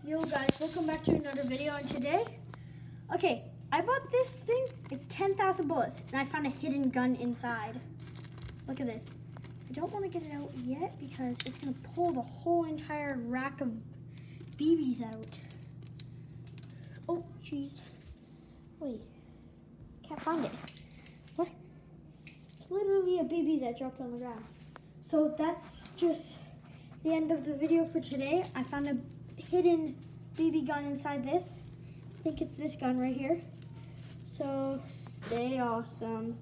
Yo guys, welcome back to another video, and today, I bought this thing. It's 10,000 bullets, and I found a hidden gun inside. Look at this. I don't want to get it out yet because it's going to pull the whole entire rack of BBs out. Oh, jeez. Wait. Can't find it. What? It's literally a BB that dropped on the ground. So that's just the end of the video for today. I found a hidden BB gun inside this. I think it's this gun right here. So stay awesome.